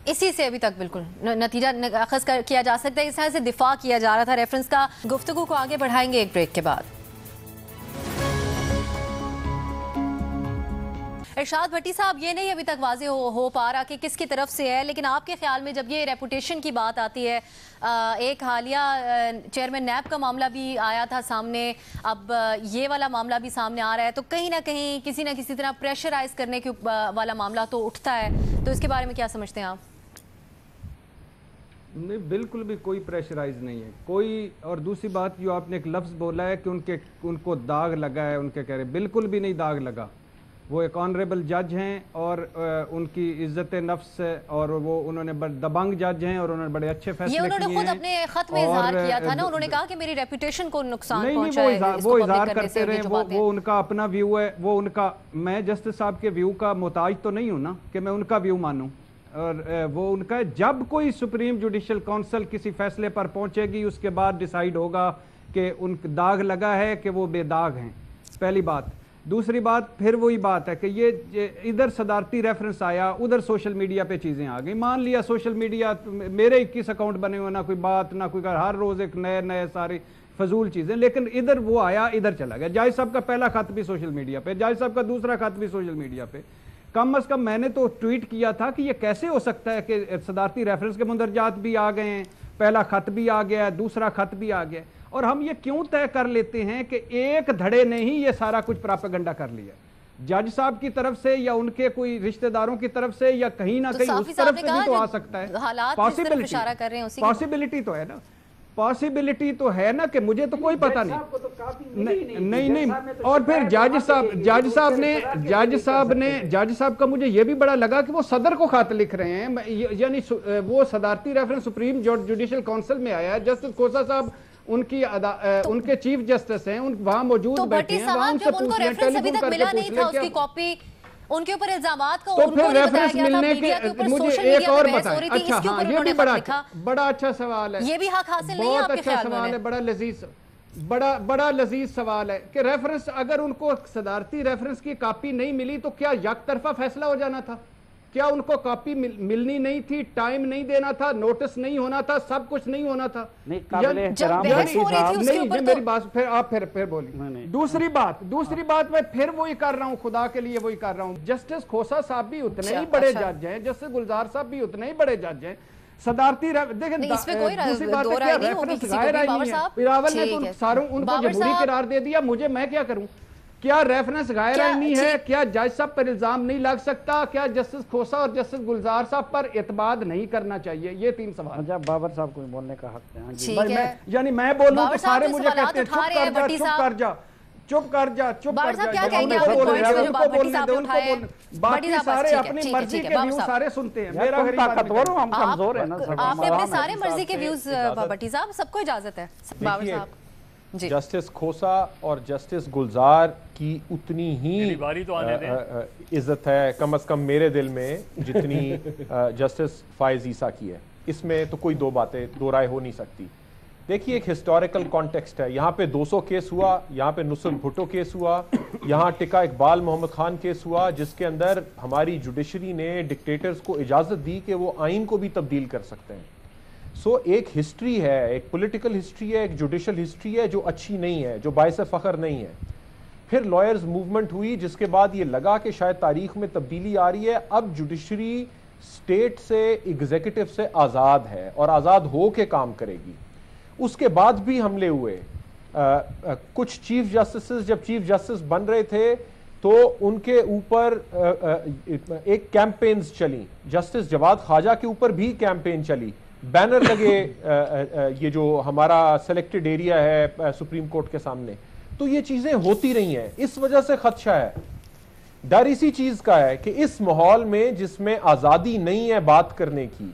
इसी से अभी तक बिल्कुल नतीजा अखज़ किया जा सकता है। इस तरह से दिफा किया जा रहा था रेफरेंस का। गुफ्तगू को आगे बढ़ाएंगे एक ब्रेक के बाद। इरशाद भट्टी साहब, ये नहीं अभी तक वाज़ेह हो पा रहा कि किसकी तरफ से है, लेकिन आपके ख्याल में जब ये रेपुटेशन की बात आती है, एक हालिया चेयरमैन नैब का मामला भी आया था सामने, अब ये वाला मामला भी सामने आ रहा है, तो कहीं ना कहीं किसी न किसी तरह प्रेशराइज करने के वाला मामला तो उठता है। तो इसके बारे में क्या समझते हैं आप? नहीं, बिल्कुल भी कोई प्रेशराइज नहीं है कोई। और दूसरी बात, जो आपने एक लफ्ज़ बोला है कि उनको दाग लगा है, उनके कह रहे, बिल्कुल भी नहीं दाग लगा। वो एक ऑनरेबल जज हैं और उनकी इज्जत नफ्स और वो उन्होंने दबंग जज हैं और उन्होंने बड़े अच्छे फैसले किए हैं। उन्होंने खुद अपने खत में इजहार किया था ना, उन्होंने कहा कि मेरी रेपुटेशन को नुकसान पहुंचा है। वो इजहार करते रहे, वो उनका अपना व्यू है, वो उनका। मैं जस्टिस साहब के व्यू का मोहताज तो नहीं हूँ ना कि मैं उनका व्यू मानूँ, और वो उनका। जब कोई सुप्रीम जुडिशल काउंसिल किसी फैसले पर पहुंचेगी उसके बाद डिसाइड होगा कि उन दाग लगा है कि वो बेदाग हैं, पहली बात। दूसरी बात, फिर वही बात है कि ये इधर सदारती रेफरेंस आया, उधर सोशल मीडिया पे चीज़ें आ गई। मान लिया सोशल मीडिया, मेरे 21 अकाउंट बने हुए, ना कोई बात ना कोई, हर रोज़ एक नए सारी फजूल चीज़ें, लेकिन इधर वो आया, इधर चला गया। जाहिद साहब का पहला खत भी सोशल मीडिया पे, जाहिद साहब का दूसरा खत भी सोशल मीडिया पे। कम अज़ कम मैंने तो ट्वीट किया था कि ये कैसे हो सकता है कि सदारती रेफरेंस के मुंदरजात भी आ गए हैं, पहला खत भी आ गया, दूसरा खत भी आ गया। और हम ये क्यों तय कर लेते हैं कि एक धड़े ने ही ये सारा कुछ प्रोपेगेंडा कर लिया, जज साहब की तरफ से या उनके कोई रिश्तेदारों की तरफ से या कहीं ना कहीं उस तरफ से भी तो आ सकता है। पॉसिबिलिटी तो है ना, पॉसिबिलिटी तो है ना कि मुझे तो कोई पता नहीं नहीं। और फिर जज साहब का मुझे ये भी बड़ा लगा कि वो सदर को खत लिख रहे हैं, यानी वो सदारती रेफरेंस सुप्रीम जुडिशल काउंसिल में आया है। जस्टिस खोसा साहब उनके चीफ जस्टिस हैं, वहां मौजूद बैठे हैं, वहां उनसे पूछ लें, टेलीफोन करके पूछ लें उसकी कॉपी, उनके ऊपर इल्जामात को तो फिर रेफरेंस मिलने के मुझे एक और बताएं। अच्छा हाँ, ये भी बड़ा अच्छा सवाल है, ये भी हक हासिल नहीं है बहुत अच्छा सवाल है, बड़ा लजीज सवाल है कि रेफरेंस अगर उनको सदारती रेफरेंस की कॉपी नहीं मिली तो क्या यकतरफा फैसला हो जाना था? क्या उनको कॉपी मिलनी नहीं थी, टाइम नहीं देना था, नोटिस नहीं होना था, सब कुछ नहीं होना था? नहीं, मेरी बात फिर आप फिर बोलिए। दूसरी बात मैं फिर वही कर रहा हूँ, खुदा के लिए वही कर रहा हूँ। जस्टिस खोसा साहब भी उतने ही बड़े जज हैं, जस्टिस गुलजार साहब भी उतने ही बड़े जज हैं। सदारती देखें, दूसरी बात है क्या रेफरेंस गायर आई नहीं है? बिलावल ने तो सारों उनको जमहूरी करार दे दिया, मुझे मैं क्या करूं? क्या रेफरेंस गायर आईनी है? क्या जज साहब पर इल्जाम नहीं लग सकता? क्या जस्टिस खोसा और जस्टिस गुलजार साहब पर एतमाद नहीं करना चाहिए? ये 3 सवाल। अच्छा, बाबर साहब को बोलने का हक है। भाई यानी मैं बोलूं तो सारे मुझे कहते हैं चुप कर जा। बाकी सारे अपनी मर्जी के व्यू सारे सुनते हैं। मेरा ताकतवर हम कमजोर है ना, आपने अपने सारे मर्जी के व्यूज भट्टी साहब, सबको इजाजत है। बाबर साहब, जस्टिस खोसा और जस्टिस गुलजार की उतनी ही इज्जत है कम से कम मेरे दिल में जितनी जस्टिस फायज ईसा की है। इसमें तो कोई दो राय हो नहीं सकती। देखिए, एक हिस्टोरिकल कॉन्टेक्स्ट है। यहाँ पे 200 केस हुआ, यहाँ पे नुसरत भुट्टो केस हुआ, यहाँ टिका इकबाल मोहम्मद खान केस हुआ, जिसके अंदर हमारी जुडिशरी ने डिक्टेटर्स को इजाजत दी कि वो आइन को भी तब्दील कर सकते हैं। सो एक हिस्ट्री है, एक पॉलिटिकल हिस्ट्री है, एक जुडिशल हिस्ट्री है जो अच्छी नहीं है, जो बायस फख्र नहीं है। फिर लॉयर्स मूवमेंट हुई, जिसके बाद ये लगा कि शायद तारीख में तब्दीली आ रही है। अब जुडिशरी स्टेट से, एग्जीक्यूटिव से आज़ाद है और आज़ाद हो के काम करेगी। उसके बाद भी हमले हुए। कुछ चीफ जस्टिस जब चीफ जस्टिस बन रहे थे तो उनके ऊपर एक कैंपेन्स चली। जस्टिस जवाद ख्वाजा के ऊपर भी कैंपेन चली, बैनर लगे ये जो हमारा सेलेक्टेड एरिया है सुप्रीम कोर्ट के सामने। तो ये चीजें होती रही हैं, इस वजह से खदशा है। डर इसी चीज का है कि इस माहौल में जिसमें आजादी नहीं है बात करने की,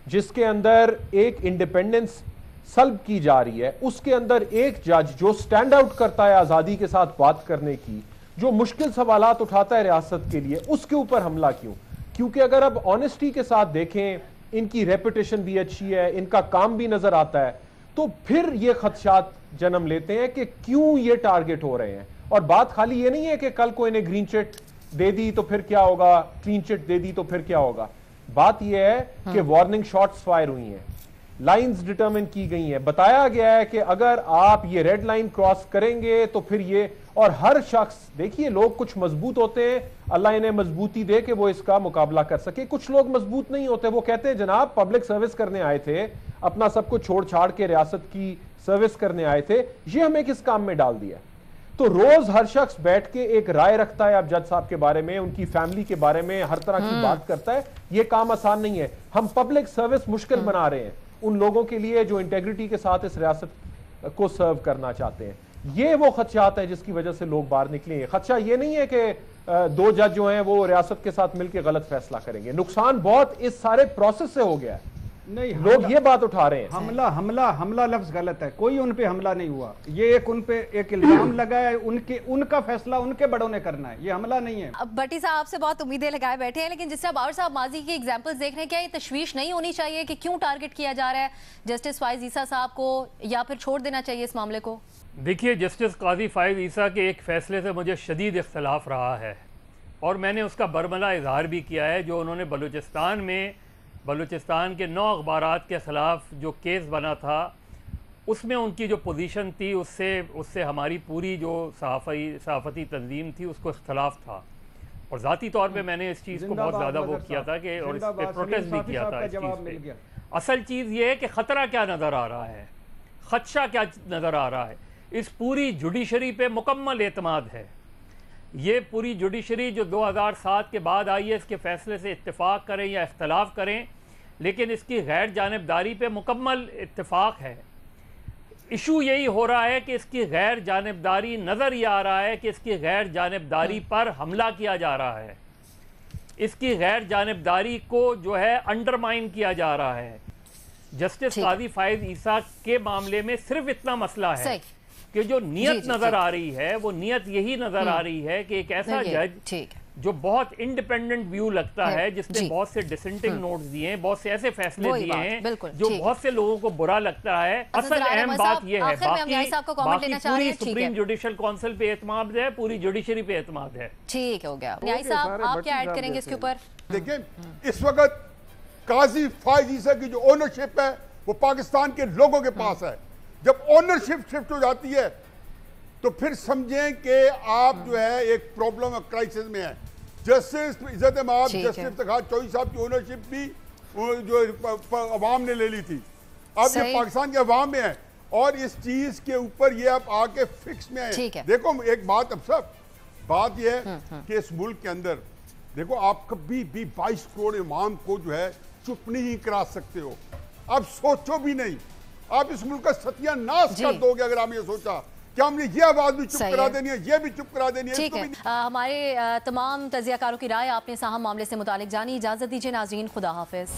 जिसके अंदर एक इंडिपेंडेंस सल्ब की जा रही है, उसके अंदर एक जज जो स्टैंड आउट करता है आजादी के साथ बात करने की, जो मुश्किल सवालात उठाता है रियासत के लिए, उसके ऊपर हमला क्यों? क्योंकि अगर अब ऑनेस्टी के साथ देखें, इनकी रेपुटेशन भी अच्छी है, इनका काम भी नजर आता है, तो फिर ये खदशात जन्म लेते हैं कि क्यों ये टारगेट हो रहे हैं। और बात खाली ये नहीं है कि कल को इन्हें ग्रीन चिट दे दी तो फिर क्या होगा, क्लीन चिट दे दी तो फिर क्या होगा। बात यह है कि वार्निंग शॉट्स फायर हुई हैं, लाइंस डिटरमिन की गई हैं, बताया गया है कि अगर आप ये रेड लाइन क्रॉस करेंगे तो फिर ये, और हर शख्स, देखिए लोग कुछ मजबूत होते हैं, अल्लाह इन्हें मजबूती दे कि वो इसका मुकाबला कर सके। कुछ लोग मजबूत नहीं होते, वो कहते हैं जनाब पब्लिक सर्विस करने आए थे, अपना सब कुछ छोड़ छाड़ के रियासत की सर्विस करने आए थे, ये हमें किस काम में डाल दिया। तो रोज हर शख्स बैठ के एक राय रखता है अब जज साहब के बारे में, उनकी फैमिली के बारे में, हर तरह की बात करता है। ये काम आसान नहीं है। हम पब्लिक सर्विस मुश्किल बना रहे हैं उन लोगों के लिए जो इंटेग्रिटी के साथ इस रियासत को सर्व करना चाहते हैं। ये वो खदशात है जिसकी वजह से लोग बाहर निकले। खदशा ये नहीं है कि 2 जज जो हैं वो रियासत के साथ मिलकर गलत फैसला करेंगे। नुकसान बहुत इस सारे प्रोसेस से हो गया है। नहीं, लोग ये बात उठा रहे हैं। हमला लफ्ज गलत है, कोई उन पे हमला नहीं हुआ। ये एक उन पे एक इल्जाम लगा है, उनका फैसला उनके बड़ों ने करना है, ये हमला नहीं है। अब भट्टी साहब आपसे बहुत उम्मीदें लगाए बैठे हैं, लेकिन जिस तरह बाबर साहब माजी के एग्जांपल्स देख रहे हैं, क्या ये तशवीश नहीं होनी चाहिए कि क्यों टारगेट किया जा रहा है जस्टिस फायज ईसा साहब को, या फिर छोड़ देना चाहिए इस मामले को? देखिए, जस्टिस काजी फायज ईसा के एक फैसले से मुझे शदीद इख्तलाफ रहा है और मैंने उसका बरमला इजहार भी किया है। जो उन्होंने बलूचिस्तान के 9 अखबारात के ख़िलाफ़ जो केस बना था, उसमें उनकी जो पोजीशन थी उससे हमारी पूरी जो सहाफ़ती तंजीम थी उसको इख्तलाफ था। और ज़ाती तौर पे मैंने इस चीज़ को बहुत ज़्यादा वो किया था कि, और इस पर प्रोटेस्ट भी किया था इस चीज़ पे। असल चीज़ ये है कि ख़तरा क्या नज़र आ रहा है। खदशा क्या नज़र आ रहा है? इस पूरी जुडिशरी पे मुकम्मल एतमाद है। ये पूरी जुडिशरी जो 2007 के बाद आई है, इसके फैसले से इत्तेफाक करें या इख्तलाफ करें, लेकिन इसकी गैर जानिबदारी पे मुकम्मल इत्तेफाक है। इशू यही हो रहा है कि इसकी गैर जानिबदारी, नज़र ये आ रहा है कि इसकी गैर जानिबदारी पर हमला किया जा रहा है, इसकी गैर जानिबदारी को जो है अंडरमाइन किया जा रहा है। जस्टिस काजी फाइज ईसा के मामले में सिर्फ इतना मसला है कि जो नियत नजर आ रही है, वो नियत यही नजर आ रही है कि एक ऐसा जज जो बहुत इंडिपेंडेंट व्यू लगता है, जिसने बहुत से डिसेंटिंग नोट्स दिए हैं, बहुत से ऐसे फैसले दिए हैं जो बहुत से लोगों को बुरा लगता है। असल अहम बात यह है, बाकी पूरी सुप्रीम जुडिशल काउंसिल पे एतमाद है, पूरी जुडिशरी पे एतमाद है। ठीक हो गया। न्याय साहब, आप क्या ऐड करेंगे इसके ऊपर? देखिए, इस वक्त काजी फाइज ईसा की जो ओनरशिप है वो पाकिस्तान के लोगों के पास है। जब ओनरशिप शिफ्ट हो जाती है तो फिर समझें कि आप जो है एक प्रॉब्लम और क्राइसिस में है। जस्टिस इज्जत माब, जस्टिस इफ्तिखार चौधरी साहब की ओनरशिप भी जो अवाम ने ले ली थी, अब ये पाकिस्तान के अवाम में है और इस चीज के ऊपर ये आप आके फिक्स में है। देखो एक बात, अब सब बात यह है कि इस मुल्क के अंदर देखो, आप कभी भी 22 करोड़ इमाम को जो है चुप नहीं करा सकते हो। आप सोचो भी नहीं, आप इस मुल्क का सत्यानाश कर दोगे अगर आपने ये सोचा कि हमने ये आवाज भी चुप करा देनी है, ये भी चुप करा देनी है। ठीक है, हमारे तमाम तजियाकारों की राय आपने साहम मामले से मुतालिक जानी। इजाजत दीजिए नाज़रीन, खुदा हाफिज।